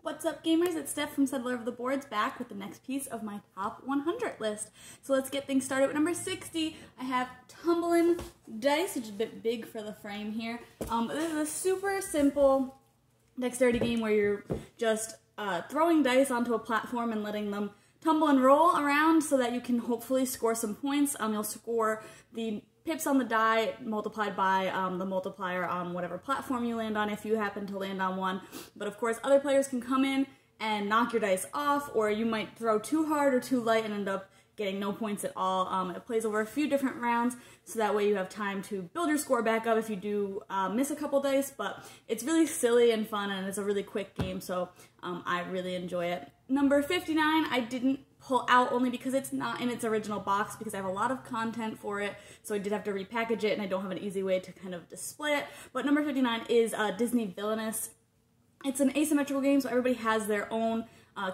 What's up, gamers? It's Steph from Settler of the Boards back with the next piece of my top 100 list. So let's get things started with number 60. I have Tumbling Dice, which is a bit big for the frame here. This is a super simple dexterity game where you're just throwing dice onto a platform and letting them tumble and roll around so that you can hopefully score some points. You'll score the pips on the die multiplied by the multiplier on whatever platform you land on if you happen to land on one. But of course, other players can come in and knock your dice off, or you might throw too hard or too light and end up getting no points at all. It plays over a few different rounds, so that way you have time to build your score back up if you do miss a couple dice, but it's really silly and fun, and it's a really quick game, so I really enjoy it. Number 59, I didn't pull out only because it's not in its original box, because I have a lot of content for it, so I did have to repackage it, and I don't have an easy way to kind of display it. But number 59 is Disney Villainous. It's an asymmetrical game, so everybody has their own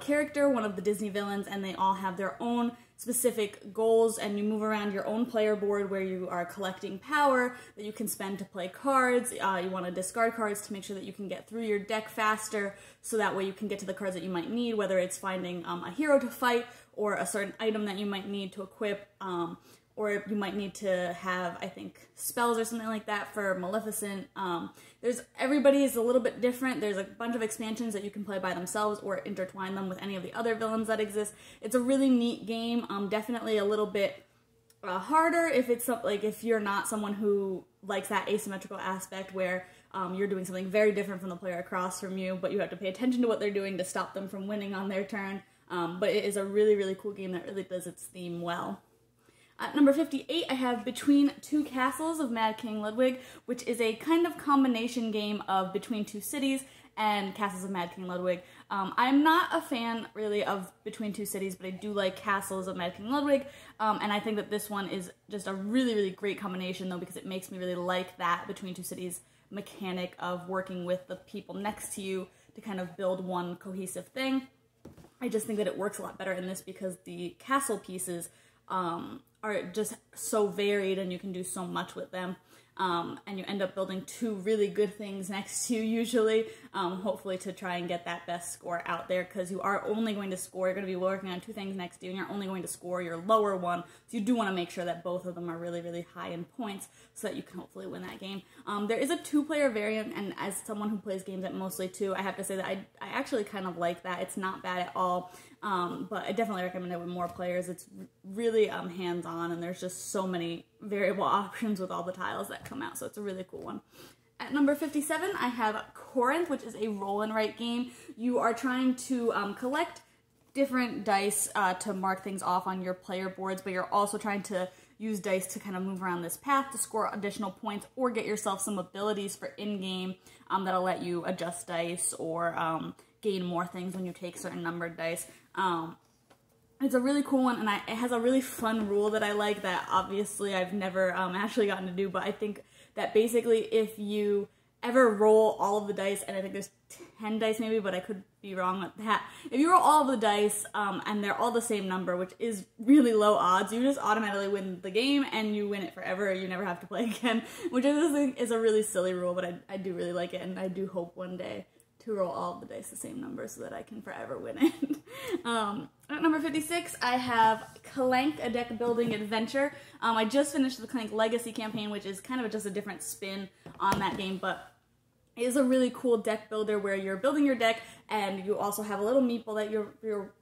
character, one of the Disney villains, and they all have their own specific goals, and you move around your own player board where you are collecting power that you can spend to play cards. You want to discard cards to make sure that you can get through your deck faster, so that way you can get to the cards that you might need, whether it's finding a hero to fight or a certain item that you might need to equip, or you might need to have, I think, spells or something like that for Maleficent. Everybody is a little bit different. There's a bunch of expansions that you can play by themselves or intertwine them with any of the other villains that exist. It's a really neat game. Definitely a little bit harder if you're not someone who likes that asymmetrical aspect where you're doing something very different from the player across from you, but you have to pay attention to what they're doing to stop them from winning on their turn. But it is a really, really cool game that really does its theme well. At number 58, I have Between Two Castles of Mad King Ludwig, which is a kind of combination game of Between Two Cities and Castles of Mad King Ludwig. I'm not a fan, really, of Between Two Cities, but I do like Castles of Mad King Ludwig, and I think that this one is just a really, really great combination, though, because it makes me really like that Between Two Cities mechanic of working with the people next to you to kind of build one cohesive thing. I just think that it works a lot better in this because the castle pieces are just so varied and you can do so much with them. And you end up building two really good things next to you usually, hopefully to try and get that best score out there, because you are only going to score, you're going to be working on two things next to you, and you're only going to score your lower one, so you do want to make sure that both of them are really, really high in points so that you can hopefully win that game. There is a two-player variant, and as someone who plays games at mostly two, I have to say that I actually kind of like that. It's not bad at all, but I definitely recommend it with more players. It's really hands-on, and there's just so many variable options with all the tiles that come out, so it's a really cool one. At number 57, I have Corinth, which is a roll and write game. You are trying to collect different dice to mark things off on your player boards, but you're also trying to use dice to kind of move around this path to score additional points or get yourself some abilities for in-game that'll let you adjust dice or gain more things when you take certain numbered dice. It's a really cool one, and it has a really fun rule that I like that obviously I've never actually gotten to do, but I think that basically if you ever roll all of the dice, and I think there's 10 dice maybe, but I could be wrong with that. If you roll all of the dice and they're all the same number, which is really low odds, you just automatically win the game and you win it forever. You never have to play again, which I just think is a really silly rule, but I do really like it, and I do hope one day to roll all of the dice the same number so that I can forever win it. At number 56, I have Clank, a deck building adventure. I just finished the Clank Legacy campaign, which is kind of just a different spin on that game, but it is a really cool deck builder where you're building your deck and you also have a little meeple that you're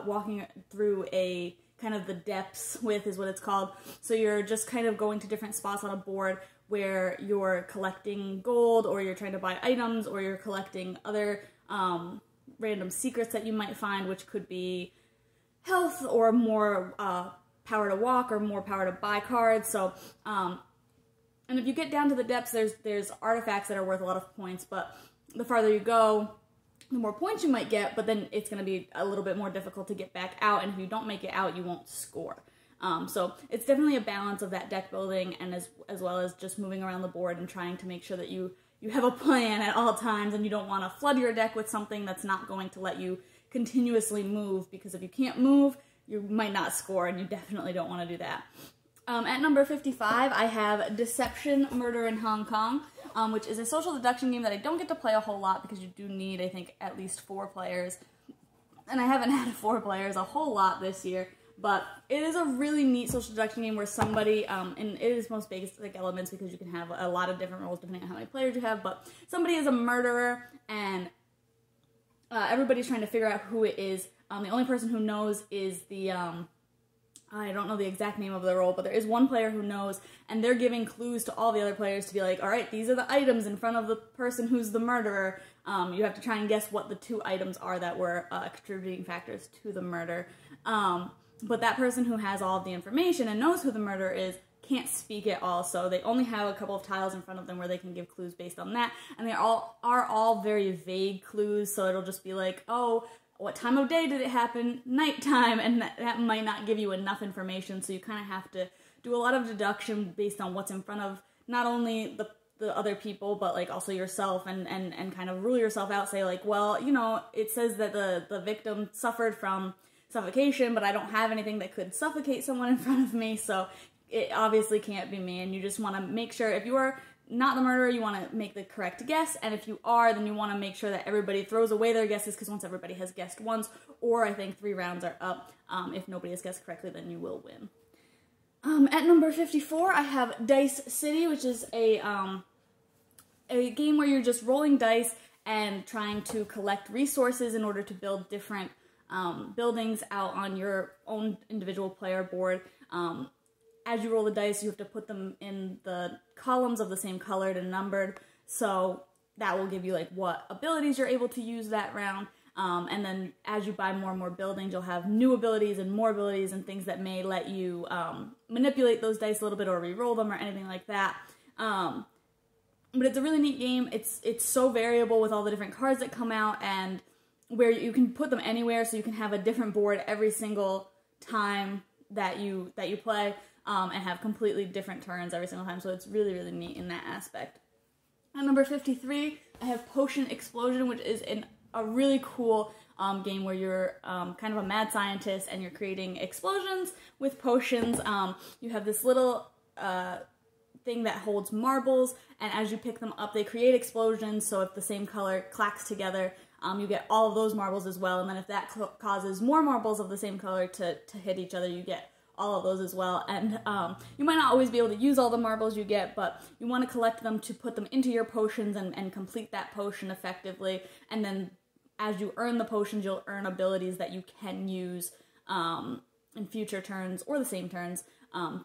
walking through a kind of the depths with, is what it's called. So you're just kind of going to different spots on a board where you're collecting gold, or you're trying to buy items, or you're collecting other random secrets that you might find, which could be health or more power to walk or more power to buy cards. So, and if you get down to the depths, there's artifacts that are worth a lot of points, but the farther you go, the more points you might get, but then it's going to be a little bit more difficult to get back out, and if you don't make it out, you won't score. So it's definitely a balance of that deck building and as well as just moving around the board and trying to make sure that you have a plan at all times, and you don't want to flood your deck with something that's not going to let you continuously move, because if you can't move, you might not score, and you definitely don't want to do that. At number 55, I have Deception, Murder in Hong Kong. which is a social deduction game that I don't get to play a whole lot because you do need, I think, at least 4 players. And I haven't had 4 players a whole lot this year. But it is a really neat social deduction game where somebody, and it is most basic elements because you can have a lot of different roles depending on how many players you have, but somebody is a murderer and everybody's trying to figure out who it is. The only person who knows is the, I don't know the exact name of the role, but there is one player who knows, and they're giving clues to all the other players to be like, all right, these are the items in front of the person who's the murderer. You have to try and guess what the 2 items are that were contributing factors to the murder. But that person who has all of the information and knows who the murderer is can't speak at all, so they only have a couple of tiles in front of them where they can give clues based on that, and they are all very vague clues, so it'll just be like, oh, what time of day did it happen? Nighttime, and that might not give you enough information, so you kind of have to do a lot of deduction based on what's in front of not only the other people, but like also yourself, and kind of rule yourself out, say like, well, you know, it says that the victim suffered from suffocation, but I don't have anything that could suffocate someone in front of me, so it obviously can't be me, and you just want to make sure, if you are not the murderer, you want to make the correct guess, and if you are, then you want to make sure that everybody throws away their guesses, because once everybody has guessed once, or I think 3 rounds are up, if nobody has guessed correctly, then you will win. At number 54, I have Dice City, which is a game where you're just rolling dice and trying to collect resources in order to build different buildings out on your own individual player board. As you roll the dice, you have to put them in the columns of the same colored and numbered, so that will give you like what abilities you're able to use that round. And then as you buy more and more buildings, you'll have new abilities and more abilities and things that may let you manipulate those dice a little bit or re-roll them or anything like that. But it's a really neat game. It's so variable with all the different cards that come out, and where you can put them anywhere, so you can have a different board every single time that you play, and have completely different turns every single time, so it's really, really neat in that aspect. At number 53, I have Potion Explosion, which is a really cool game where you're kind of a mad scientist and you're creating explosions with potions. You have this little thing that holds marbles, and as you pick them up, they create explosions, so if the same color clacks together, you get all of those marbles as well, and then if that causes more marbles of the same color to hit each other, you get all of those as well. And you might not always be able to use all the marbles you get, but you want to collect them to put them into your potions and complete that potion effectively, and then as you earn the potions, you'll earn abilities that you can use in future turns or the same turns,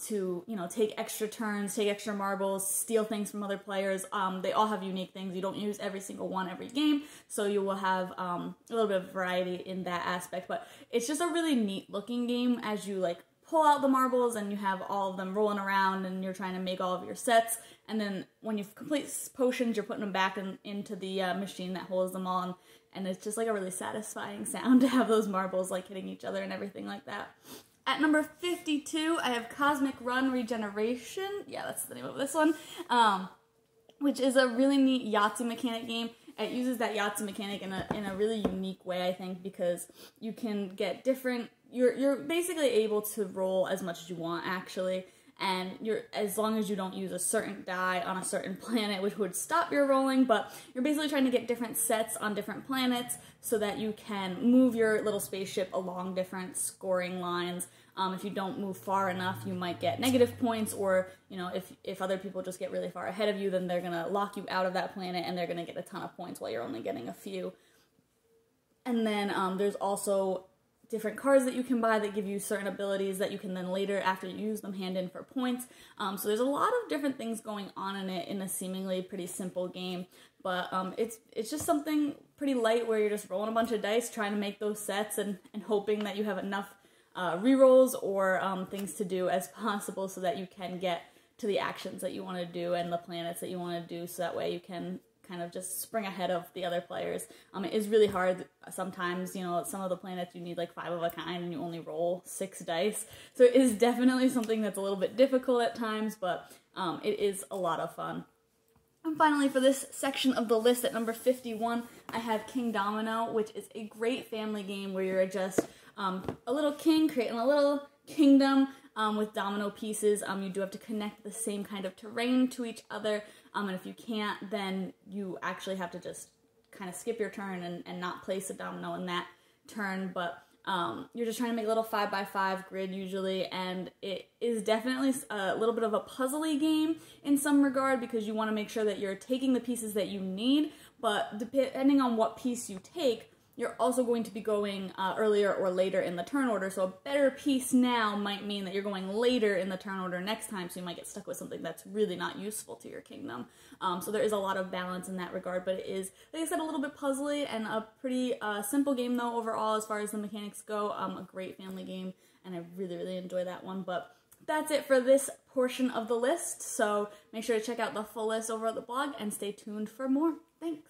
to, you know, take extra turns, take extra marbles, steal things from other players. They all have unique things. You don't use every single one every game, so you will have a little bit of variety in that aspect. But it's just a really neat looking game as you like pull out the marbles and you have all of them rolling around and you're trying to make all of your sets. And then when you complete potions, you're putting them back into the machine that holds them all. And it's just like a really satisfying sound to have those marbles like hitting each other and everything like that. At number 52, I have Cosmic Run Regeneration. Yeah, that's the name of this one. Which is a really neat Yahtzee mechanic game. It uses that Yahtzee mechanic in a really unique way, I think, because you can get different. You're basically able to roll as much as you want, actually, and as long as you don't use a certain die on a certain planet, which would stop your rolling, but you're basically trying to get different sets on different planets so that you can move your little spaceship along different scoring lines. If you don't move far enough, you might get negative points, or, you know, if other people just get really far ahead of you, then they're going to lock you out of that planet and they're going to get a ton of points while you're only getting a few. And then there's also different cards that you can buy that give you certain abilities that you can then later, after you use them, hand in for points. So there's a lot of different things going on in it in a seemingly pretty simple game, but it's just something pretty light where you're just rolling a bunch of dice, trying to make those sets and hoping that you have enough rerolls or things to do as possible so that you can get to the actions that you want to do and the planets that you want to do, so that way you can kind of just spring ahead of the other players. It is really hard sometimes, you know, some of the planets you need like 5 of a kind and you only roll 6 dice. So it is definitely something that's a little bit difficult at times, but it is a lot of fun. And finally, for this section of the list at number 51, I have Kingdomino, which is a great family game where you're just a little king creating a little kingdom with domino pieces. You do have to connect the same kind of terrain to each other, And if you can't, then you actually have to just kind of skip your turn and not place a domino in that turn, but you're just trying to make a little 5x5 grid usually, and it is definitely a little bit of a puzzly game in some regard because you want to make sure that you're taking the pieces that you need, but depending on what piece you take, you're also going to be going earlier or later in the turn order, so a better piece now might mean that you're going later in the turn order next time, so you might get stuck with something that's really not useful to your kingdom. So there is a lot of balance in that regard, but it is, like I said, a little bit puzzly and a pretty simple game, though, overall, as far as the mechanics go. A great family game, and I really, really enjoy that one, but that's it for this portion of the list, so make sure to check out the full list over at the blog, and stay tuned for more. Thanks!